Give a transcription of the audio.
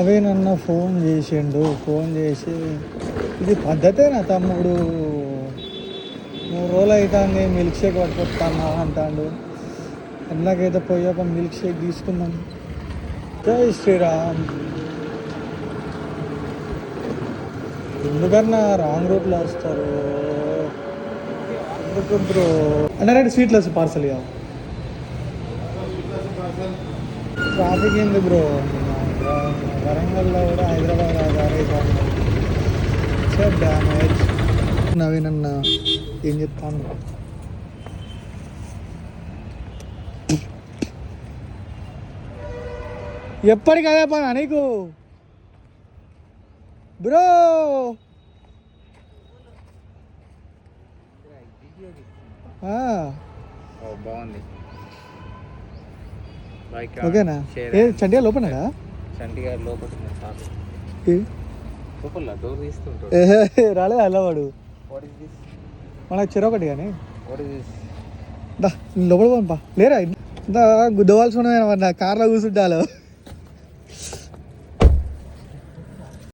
నవీనన్న phone చేసిండు. Phone చేసి ఇది పద్ధతేనా తమ్ముడు, 3 రోజులు అవుతుంది మిల్క్ షేక్ పట్టుకొస్తాను అంటాడు. ఎలాగైతే పోయాక మిల్క్ షేక్ తీసుకుందాం. జై శ్రీరామ్. ఎందుకన్నా రాంగ్ రూట్లో వస్తారు ఎందుకు బ్రో? అన్నారంటే స్వీట్లెస్ పార్సల్ ఇక ట్రాఫిక్ ఏంది బ్రో? వరంగల్లో కూడా హైదరాబాద్ డ్యామేజ్. నవీన్ అన్న ఏం చెప్తాను? ఎప్పటికదే పనా నీకు బ్రో? బాగుంది. ఓకేనా? ఏ చంటిగా లోపలనా? చంటిగా లోపల డోర్ తీస్తుంటాడు. రాలేదు అల్లవాడు మనకు చెరొకటి కానీ దా లోపల పోపా లేరా ఇంత గుద్దవాల్సి ఉన్నది. నా కార్లో కూర్చుంటాలో